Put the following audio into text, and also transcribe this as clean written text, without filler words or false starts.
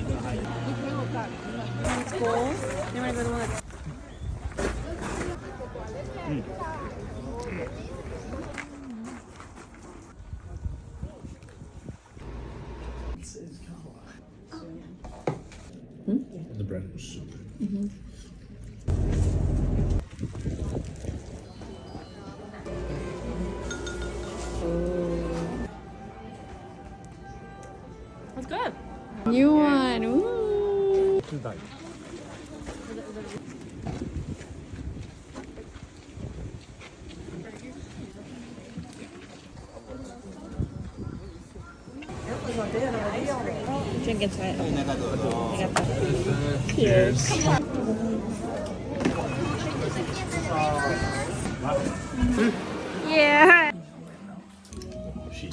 Let's go. You want to go to one that's The bread was so good. That's good. New one. Ooh. Drink into it. I got that. Cheers. Yeah. She